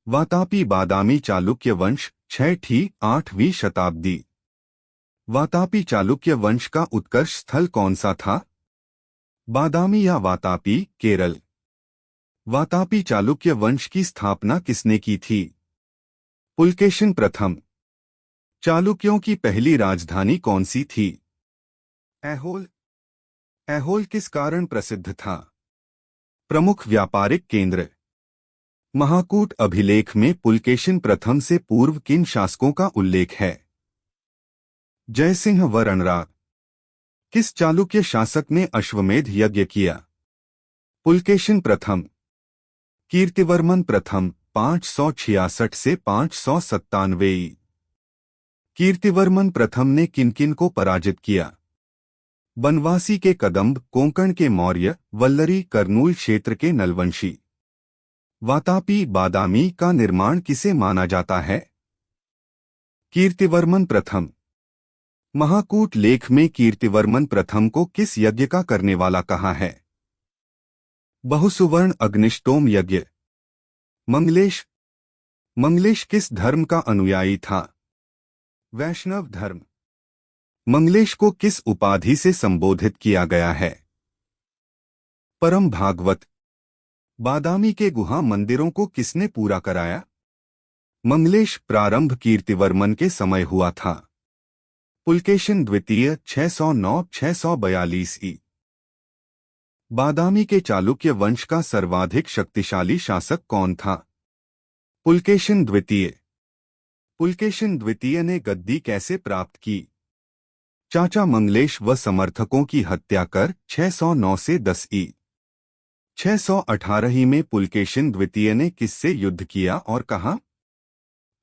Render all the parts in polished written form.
वातापी बादामी चालुक्य वंश 6ठी-8वीं शताब्दी। वातापी चालुक्य वंश का उत्कर्ष स्थल कौन सा था? बादामी या वातापी, केरल। वातापी चालुक्य वंश की स्थापना किसने की थी? पुलकेशिन प्रथम। चालुक्यों की पहली राजधानी कौन सी थी? ऐहोल। ऐहोल किस कारण प्रसिद्ध था? प्रमुख व्यापारिक केंद्र। महाकूट अभिलेख में पुलकेशिन प्रथम से पूर्व किन शासकों का उल्लेख है? जयसिंह व रणराग। किस चालुक्य शासक ने अश्वमेध यज्ञ किया? पुलकेशिन प्रथम। कीर्तिवर्मन प्रथम 566 से 597। कीर्तिवर्मन प्रथम ने किन किन को पराजित किया? बनवासी के कदंब, कोंकण के मौर्य, वल्लरी, कर्नूल क्षेत्र के नलवंशी। वातापी बादामी का निर्माण किसे माना जाता है? कीर्तिवर्मन प्रथम। महाकूट लेख में कीर्तिवर्मन प्रथम को किस यज्ञ का करने वाला कहा है? बहुसुवर्ण अग्निष्टोम यज्ञ। मंगलेश। मंगलेश किस धर्म का अनुयायी था? वैष्णव धर्म। मंगलेश को किस उपाधि से संबोधित किया गया है? परम भागवत। बादामी के गुहा मंदिरों को किसने पूरा कराया? मंगलेश। प्रारंभ कीर्तिवर्मन के समय हुआ था। पुलकेशिन द्वितीय 609-642 ई। बादामी के चालुक्य वंश का सर्वाधिक शक्तिशाली शासक कौन था? पुलकेशिन द्वितीय। पुलकेशिन द्वितीय ने गद्दी कैसे प्राप्त की? चाचा मंगलेश व समर्थकों की हत्या कर 609 से 10 ई। 618 में पुलकेशिन द्वितीय ने किससे युद्ध किया और कहा?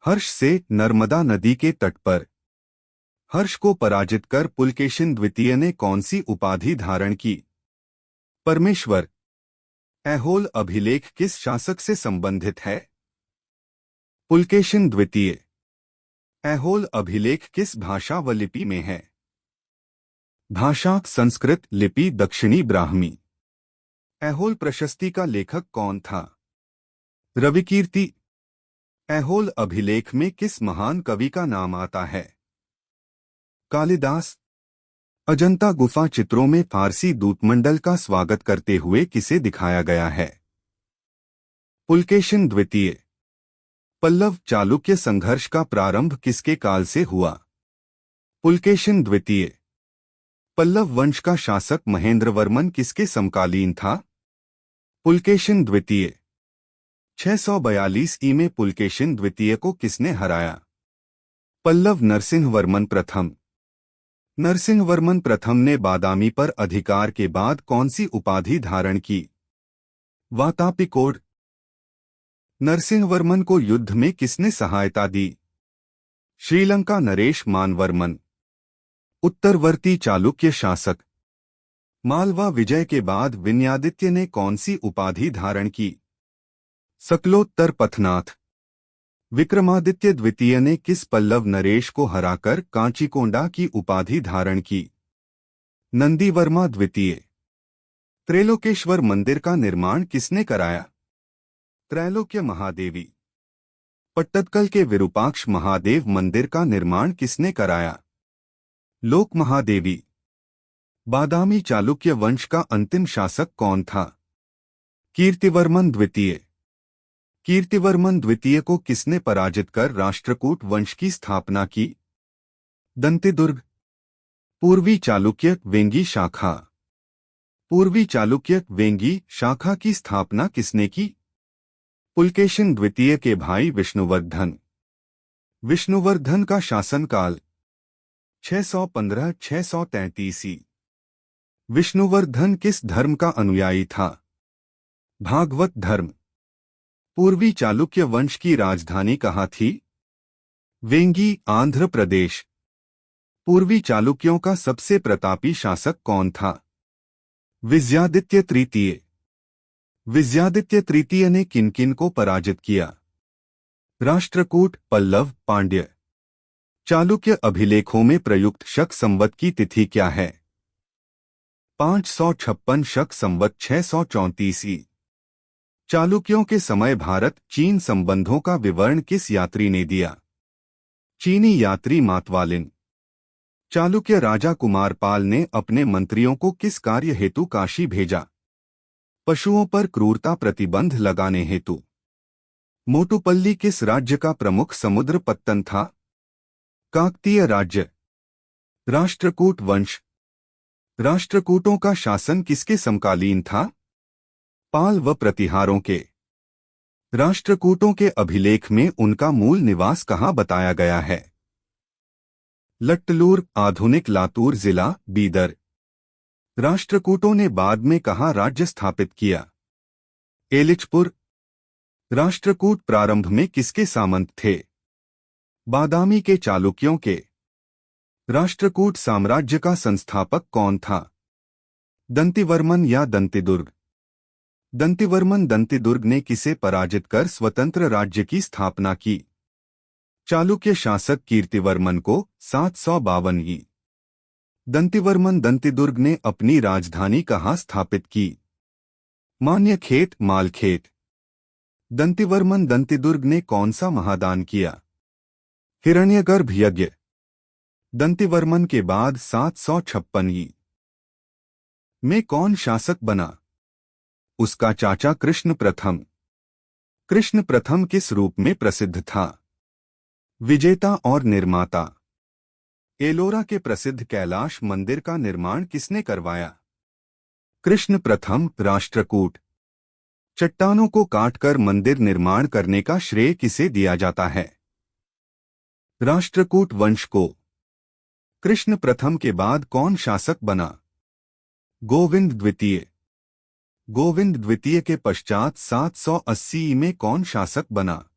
हर्ष से, नर्मदा नदी के तट पर। हर्ष को पराजित कर पुलकेशिन द्वितीय ने कौन सी उपाधि धारण की? परमेश्वर। ऐहोल अभिलेख किस शासक से संबंधित है? पुलकेशिन द्वितीय। ऐहोल अभिलेख किस भाषा व लिपि में है? भाषा संस्कृत, लिपि दक्षिणी ब्राह्मी। ऐहोल प्रशस्ति का लेखक कौन था? रविकीर्ति। ऐहोल अभिलेख में किस महान कवि का नाम आता है? कालिदास। अजंता गुफा चित्रों में फारसी दूतमंडल का स्वागत करते हुए किसे दिखाया गया है? पुलकेशिन द्वितीय। पल्लव चालुक्य संघर्ष का प्रारंभ किसके काल से हुआ? पुलकेशिन द्वितीय। पल्लव वंश का शासक महेंद्रवर्मन किसके समकालीन था? पुलकेशिन द्वितीय। 642 ई में पुलकेशिन द्वितीय को किसने हराया? पल्लव नरसिंहवर्मन प्रथम। नरसिंहवर्मन प्रथम ने बादामी पर अधिकार के बाद कौन सी उपाधि धारण की? वातापिकोड। नरसिंहवर्मन को युद्ध में किसने सहायता दी? श्रीलंका नरेश मानवर्मन। उत्तरवर्ती चालुक्य शासक। मालवा विजय के बाद विनयादित्य ने कौन सी उपाधि धारण की? सकलोत्तर पथनाथ। विक्रमादित्य द्वितीय ने किस पल्लव नरेश को हराकर कांचीकोंडा की उपाधि धारण की? नंदीवर्मा द्वितीय। त्रैलोकेश्वर मंदिर का निर्माण किसने कराया? त्रैलोक्य महादेवी। पट्टदकल के विरूपाक्ष महादेव मंदिर का निर्माण किसने कराया? लोक महादेवी। बादामी चालुक्य वंश का अंतिम शासक कौन था? कीर्तिवर्मन द्वितीय। कीर्तिवर्मन द्वितीय को किसने पराजित कर राष्ट्रकूट वंश की स्थापना की? दंतेदुर्ग। पूर्वी चालुक्य वेंगी शाखा। पूर्वी चालुक्य वेंगी शाखा की स्थापना किसने की? पुलकेशिन द्वितीय के भाई विष्णुवर्धन। विष्णुवर्धन का शासनकाल 615-633 ई। विष्णुवर्धन किस धर्म का अनुयायी था? भागवत धर्म। पूर्वी चालुक्य वंश की राजधानी कहाँ थी? वेंगी, आंध्र प्रदेश। पूर्वी चालुक्यों का सबसे प्रतापी शासक कौन था? विजयादित्य तृतीय। विजयादित्य तृतीय ने किन किन को पराजित किया? राष्ट्रकूट, पल्लव, पांड्य। चालुक्य अभिलेखों में प्रयुक्त शक संवत की तिथि क्या है? 556 शक संवत 634 ई। चालुक्यों के समय भारत चीन संबंधों का विवरण किस यात्री ने दिया? चीनी यात्री मातवालिन। चालुक्य राजा कुमारपाल ने अपने मंत्रियों को किस कार्य हेतु काशी भेजा? पशुओं पर क्रूरता प्रतिबंध लगाने हेतु। मोटुपल्ली किस राज्य का प्रमुख समुद्र पत्तन था? काकतीय राज्य। राष्ट्रकूट वंश। राष्ट्रकूटों का शासन किसके समकालीन था? पाल व प्रतिहारों के। राष्ट्रकूटों के अभिलेख में उनका मूल निवास कहाँ बताया गया है? लट्टलूर, आधुनिक लातूर जिला, बीदर। राष्ट्रकूटों ने बाद में कहाँ राज्य स्थापित किया? एलिचपुर। राष्ट्रकूट प्रारंभ में किसके सामंत थे? बादामी के चालुक्यों के। राष्ट्रकूट साम्राज्य का संस्थापक कौन था? दंतिवर्मन या दंतिदुर्ग। दंतिवर्मन दंतिदुर्ग ने किसे पराजित कर स्वतंत्र राज्य की स्थापना की? चालुक्य शासक कीर्तिवर्मन को 752 ई। दंतिवर्मन दंतिदुर्ग ने अपनी राजधानी कहाँ स्थापित की? मान्यखेत, मालखेत। दंतिवर्मन दंतिदुर्ग ने कौन सा महादान किया? हिरण्यगर्भ यज्ञ। दंतिवर्मन के बाद 756 ई में कौन शासक बना? उसका चाचा कृष्ण प्रथम। कृष्ण प्रथम किस रूप में प्रसिद्ध था? विजेता और निर्माता। एलोरा के प्रसिद्ध कैलाश मंदिर का निर्माण किसने करवाया? कृष्ण प्रथम। राष्ट्रकूट। चट्टानों को काटकर मंदिर निर्माण करने का श्रेय किसे दिया जाता है? राष्ट्रकूट वंश को। कृष्ण प्रथम के बाद कौन शासक बना? गोविंद द्वितीय। गोविंद द्वितीय के पश्चात 780 में कौन शासक बना?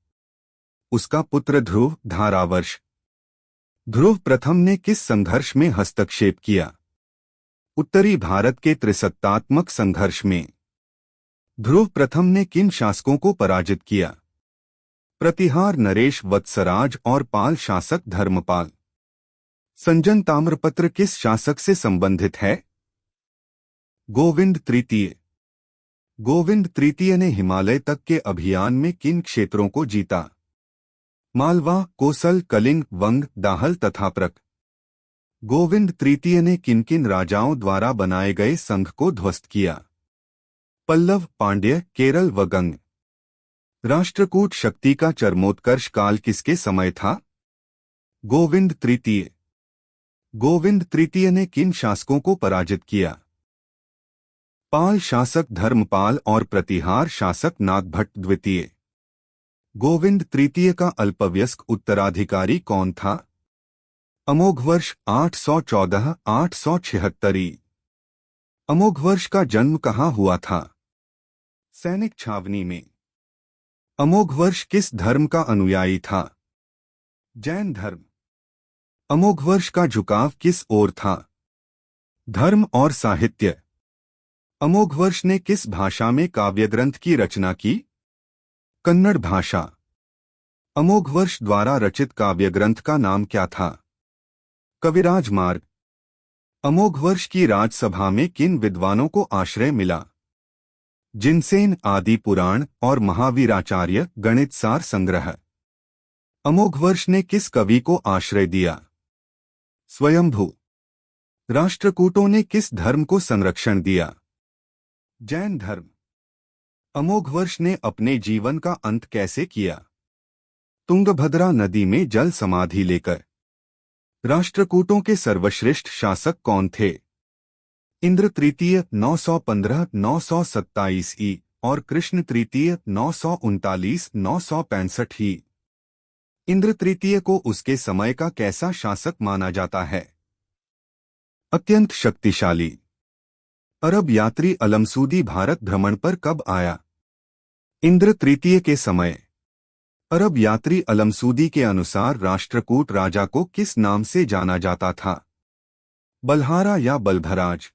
उसका पुत्र ध्रुव, धारावर्ष। ध्रुव प्रथम ने किस संघर्ष में हस्तक्षेप किया? उत्तरी भारत के त्रिसत्तात्मक संघर्ष में। ध्रुव प्रथम ने किन शासकों को पराजित किया? प्रतिहार नरेश, वत्सराज और पाल शासक धर्मपाल। संजन ताम्रपत्र किस शासक से संबंधित है? गोविंद तृतीय। गोविंद तृतीय ने हिमालय तक के अभियान में किन क्षेत्रों को जीता? मालवा, कोसल, कलिंग, वंग, दाहल तथा प्रक। गोविंद तृतीय ने किन किन राजाओं द्वारा बनाए गए संघ को ध्वस्त किया? पल्लव, पांड्य, केरल व गंग। राष्ट्रकूट शक्ति का चरमोत्कर्ष काल किसके समय था? गोविंद तृतीय। गोविंद तृतीय ने किन शासकों को पराजित किया? पाल शासक धर्मपाल और प्रतिहार शासक नागभट्ट द्वितीय। गोविंद तृतीय का अल्पवयस्क उत्तराधिकारी कौन था? अमोघवर्ष 814-876 ई। अमोघवर्ष का जन्म कहाँ हुआ था? सैनिक छावनी में। अमोघवर्ष किस धर्म का अनुयायी था? जैन धर्म। अमोघवर्ष का झुकाव किस ओर था? धर्म और साहित्य। अमोघवर्ष ने किस भाषा में काव्यग्रंथ की रचना की? कन्नड़ भाषा। अमोघवर्ष द्वारा रचित काव्यग्रंथ का नाम क्या था? कविराज मार्ग। अमोघवर्ष की राजसभा में किन विद्वानों को आश्रय मिला? जिनसेन, आदि पुराण और महावीराचार्य गणित सार संग्रह। अमोघवर्ष ने किस कवि को आश्रय दिया? स्वयंभू। राष्ट्रकूटों ने किस धर्म को संरक्षण दिया? जैन धर्म। अमोघवर्ष ने अपने जीवन का अंत कैसे किया? तुंगभद्रा नदी में जल समाधि लेकर। राष्ट्रकूटों के सर्वश्रेष्ठ शासक कौन थे? इंद्र तृतीय 915-927 ई और कृष्ण तृतीय 939-965 ई। इंद्र तृतीय को उसके समय का कैसा शासक माना जाता है? अत्यंत शक्तिशाली। अरब यात्री अलमसूदी भारत भ्रमण पर कब आया? इंद्र तृतीय के समय। अरब यात्री अलमसूदी के अनुसार राष्ट्रकूट राजा को किस नाम से जाना जाता था? बल्हारा या बल्भराज।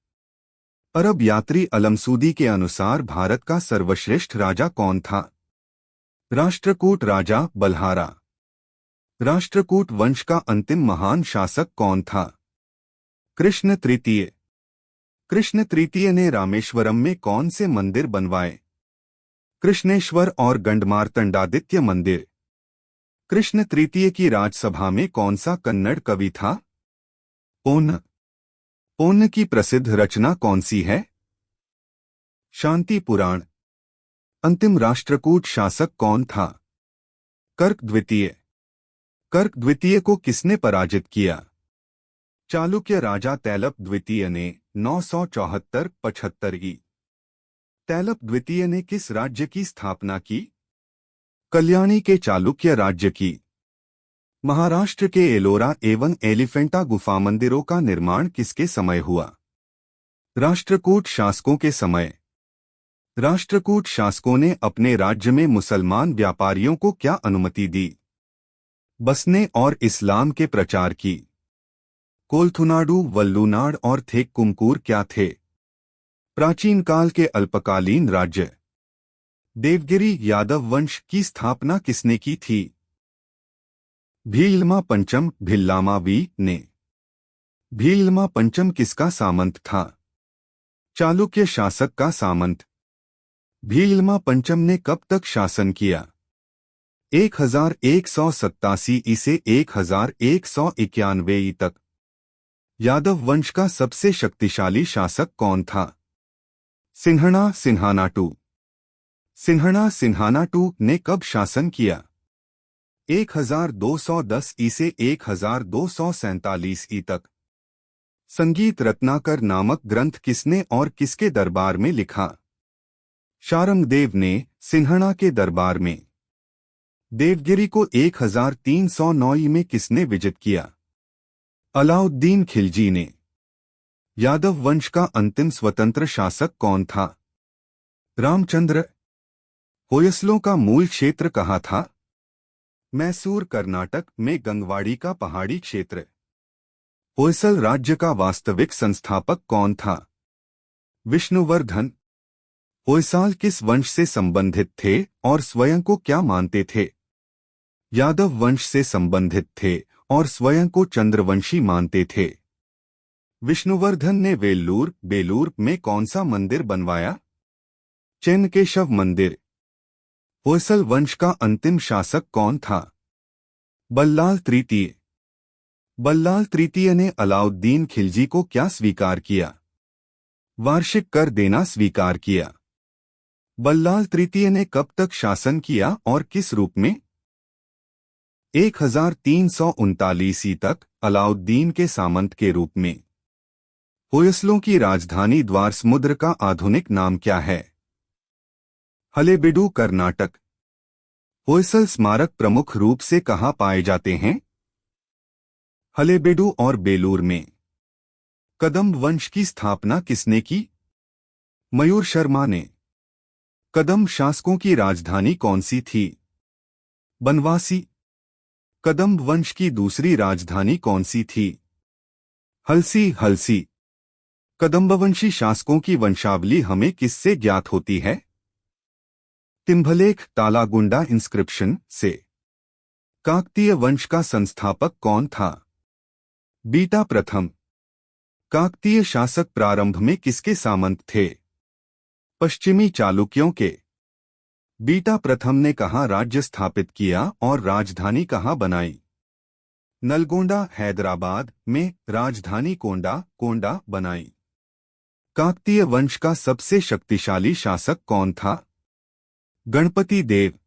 अरब यात्री अलमसूदी के अनुसार भारत का सर्वश्रेष्ठ राजा कौन था? राष्ट्रकूट राजा बल्हारा। राष्ट्रकूट वंश का अंतिम महान शासक कौन था? कृष्ण तृतीय। कृष्ण तृतीय ने रामेश्वरम में कौन से मंदिर बनवाए? कृष्णेश्वर और गंडमार्तंडादित्य मंदिर। कृष्ण तृतीय की राजसभा में कौन सा कन्नड़ कवि था? पोन्न। पोन्न की प्रसिद्ध रचना कौन सी है? शांति पुराण। अंतिम राष्ट्रकूट शासक कौन था? कर्क द्वितीय। कर्क द्वितीय को किसने पराजित किया? चालुक्य राजा तैलप द्वितीय ने 974-75 ई। तैलप द्वितीय ने किस राज्य की स्थापना की? कल्याणी के चालुक्य राज्य की। महाराष्ट्र के एलोरा एवं एलिफेंटा गुफा मंदिरों का निर्माण किसके समय हुआ? राष्ट्रकूट शासकों के समय। राष्ट्रकूट शासकों ने अपने राज्य में मुसलमान व्यापारियों को क्या अनुमति दी? बसने और इस्लाम के प्रचार की। कोलथुनाडु, वल्लूनाड और थेक्कुमकुर क्या थे? प्राचीन काल के अल्पकालीन राज्य। देवगिरी यादव वंश की स्थापना किसने की थी? भीलमा पंचम भिल्लामा वी ने। भीलमा पंचम किसका सामंत था? चालुक्य शासक का सामंत। भीलमा पंचम ने कब तक शासन किया? 1187 ई से 1191 ई तक। यादव वंश का सबसे शक्तिशाली शासक कौन था? सिंहणा सिंहानाटू। सिंहणा सिंहानाटू ने कब शासन किया? 1210 ई से 1247 ई तक। संगीत रत्नाकर नामक ग्रंथ किसने और किसके दरबार में लिखा? शारंगदेव ने सिंहणा के दरबार में। देवगिरी को 1309 ई में किसने विजित किया? अलाउद्दीन खिलजी ने। यादव वंश का अंतिम स्वतंत्र शासक कौन था? रामचंद्र। होयसलों का मूल क्षेत्र कहाँ था? मैसूर कर्नाटक में गंगवाड़ी का पहाड़ी क्षेत्र। होयसल राज्य का वास्तविक संस्थापक कौन था? विष्णुवर्धन। होयसाल किस वंश से संबंधित थे और स्वयं को क्या मानते थे? यादव वंश से संबंधित थे और स्वयं को चंद्रवंशी मानते थे। विष्णुवर्धन ने वेल्लूर बेलूर में कौन सा मंदिर बनवाया? चेन्नकेशव मंदिर। होयसल वंश का अंतिम शासक कौन था? बल्लाल तृतीय। बल्लाल तृतीय ने अलाउद्दीन खिलजी को क्या स्वीकार किया? वार्षिक कर देना स्वीकार किया। बल्लाल तृतीय ने कब तक शासन किया और किस रूप में? 1339 ई तक अलाउद्दीन के सामंत के रूप में। होयसलों की राजधानी द्वार समुद्र का आधुनिक नाम क्या है? हलेबीडु कर्नाटक। होयसल स्मारक प्रमुख रूप से कहाँ पाए जाते हैं? हलेबीडु और बेलूर में। कदंब वंश की स्थापना किसने की? मयूर शर्मा ने। कदंब शासकों की राजधानी कौन सी थी? बनवासी। कदंब वंश की दूसरी राजधानी कौन सी थी? हलसी हलसी। कदंबवंशी शासकों की वंशावली हमें किससे ज्ञात होती है? तिम्भलेख तालागुंडा इंस्क्रिप्शन से। काकतीय वंश का संस्थापक कौन था? बीटा प्रथम। काकतीय शासक प्रारंभ में किसके सामंत थे? पश्चिमी चालुक्यों के। बीटा प्रथम ने कहाँ राज्य स्थापित किया और राजधानी कहाँ बनाई? नलगोंडा हैदराबाद में राजधानी कोंडा बनाई। काकतीय वंश का सबसे शक्तिशाली शासक कौन था? गणपति देव।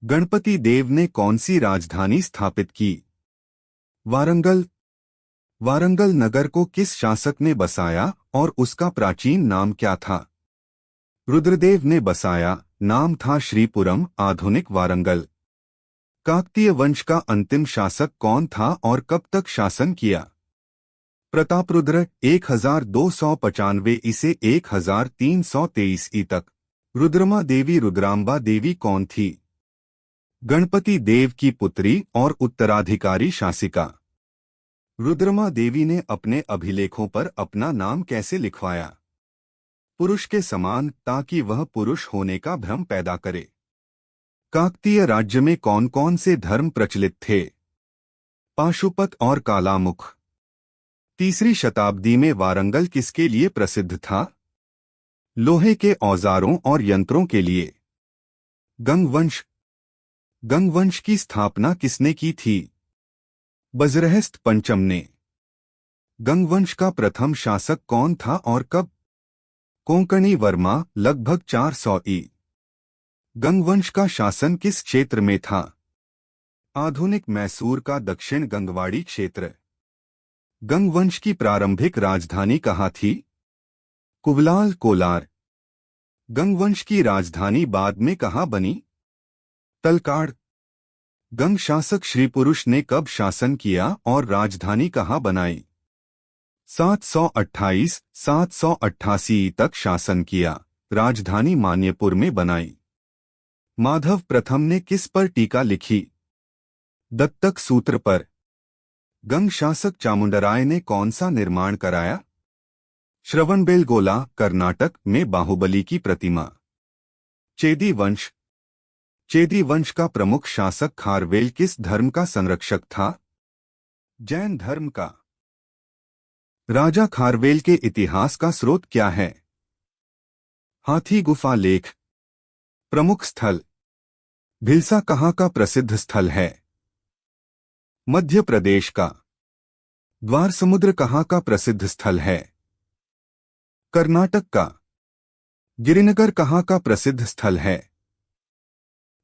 गणपति देव ने कौन सी राजधानी स्थापित की? वारंगल। वारंगल नगर को किस शासक ने बसाया और उसका प्राचीन नाम क्या था? रुद्रदेव ने बसाया, नाम था श्रीपुरम, आधुनिक वारंगल। काकतीय वंश का अंतिम शासक कौन था और कब तक शासन किया? प्रतापरुद्र 1295 ई से 1323 ई तक। रुद्रमा देवी रुद्रांबा देवी कौन थी? गणपति देव की पुत्री और उत्तराधिकारी शासिका। रुद्रमा देवी ने अपने अभिलेखों पर अपना नाम कैसे लिखवाया? पुरुष के समान, ताकि वह पुरुष होने का भ्रम पैदा करे। काकतीय राज्य में कौन कौन से धर्म प्रचलित थे? पाशुपत और कालामुख। तीसरी शताब्दी में वारंगल किसके लिए प्रसिद्ध था? लोहे के औजारों और यंत्रों के लिए। गंगवंश। गंगवंश की स्थापना किसने की थी? बजरहस्त पंचम ने। गंगवंश का प्रथम शासक कौन था और कब? कोंकणी वर्मा, लगभग 400 ई। गंगवंश का शासन किस क्षेत्र में था? आधुनिक मैसूर का दक्षिण गंगवाड़ी क्षेत्र। गंगवंश की प्रारंभिक राजधानी कहाँ थी? कुवलाल, कोलार। गंगवंश की राजधानी बाद में कहाँ बनी? तलकाड़। गंग शासक श्रीपुरुष ने कब शासन किया और राजधानी कहाँ बनाई? 728-788 तक शासन किया, राजधानी मान्यपुर में बनाई। माधव प्रथम ने किस पर टीका लिखी? दत्तक सूत्र पर। गंग शासक चामुंडराय ने कौन सा निर्माण कराया? श्रवणबेलगोला, कर्नाटक में बाहुबली की प्रतिमा। चेदी वंश। चेदी वंश का प्रमुख शासक खारवेल किस धर्म का संरक्षक था? जैन धर्म का। राजा खारवेल के इतिहास का स्रोत क्या है? हाथी गुफा लेख। प्रमुख स्थल। भिलसा कहाँ का प्रसिद्ध स्थल है? मध्य प्रदेश का। द्वार समुद्र कहाँ का प्रसिद्ध स्थल है? कर्नाटक का। गिरिनगर कहाँ का प्रसिद्ध स्थल है?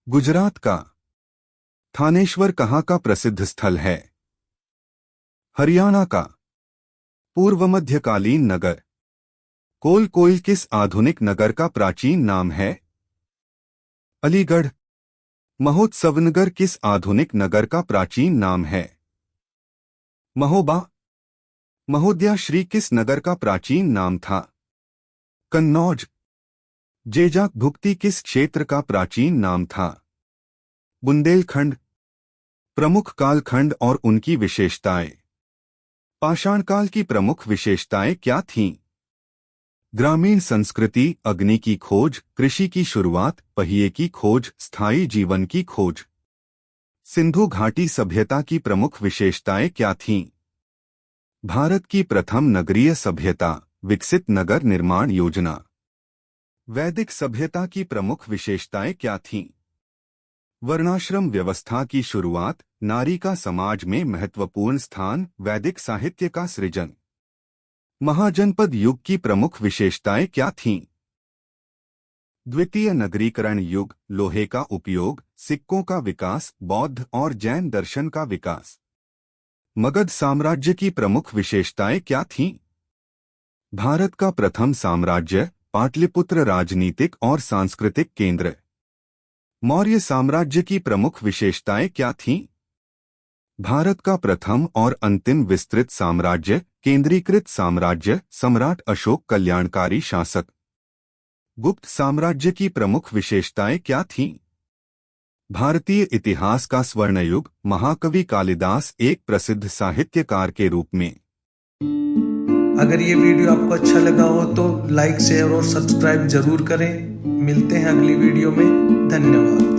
गुजरात का। थानेश्वर कहाँ का प्रसिद्ध स्थल है? हरियाणा का। पूर्व मध्यकालीन नगर। कोल किस आधुनिक नगर का प्राचीन नाम है? अलीगढ़। महोत्सवनगर किस आधुनिक नगर का प्राचीन नाम है? महोबा। महोदयाश्री किस नगर का प्राचीन नाम था? कन्नौज। जेजाक भुक्ति किस क्षेत्र का प्राचीन नाम था? बुंदेलखंड। प्रमुख कालखंड और उनकी विशेषताएं। पाषाण काल की प्रमुख विशेषताएं क्या थीं? ग्रामीण संस्कृति, अग्नि की खोज, कृषि की शुरुआत, पहिए की खोज, स्थायी जीवन की खोज। सिंधु घाटी सभ्यता की प्रमुख विशेषताएं क्या थीं? भारत की प्रथम नगरीय सभ्यता, विकसित नगर निर्माण योजना। वैदिक सभ्यता की प्रमुख विशेषताएं क्या थीं? वर्णाश्रम व्यवस्था की शुरुआत, नारी का समाज में महत्वपूर्ण स्थान, वैदिक साहित्य का सृजन। महाजनपद युग की प्रमुख विशेषताएं क्या थीं? द्वितीय नगरीकरण युग, लोहे का उपयोग, सिक्कों का विकास, बौद्ध और जैन दर्शन का विकास। मगध साम्राज्य की प्रमुख विशेषताएं क्या थीं? भारत का प्रथम साम्राज्य, पाटलिपुत्र राजनीतिक और सांस्कृतिक केंद्र। मौर्य साम्राज्य की प्रमुख विशेषताएं क्या थीं? भारत का प्रथम और अंतिम विस्तृत साम्राज्य, केंद्रीकृत साम्राज्य, सम्राट अशोक कल्याणकारी शासक। गुप्त साम्राज्य की प्रमुख विशेषताएं क्या थीं? भारतीय इतिहास का स्वर्णयुग, महाकवि कालिदास एक प्रसिद्ध साहित्यकार के रूप में। अगर ये वीडियो आपको अच्छा लगा हो तो लाइक, शेयर और सब्सक्राइब जरूर करें। मिलते हैं अगली वीडियो में। धन्यवाद।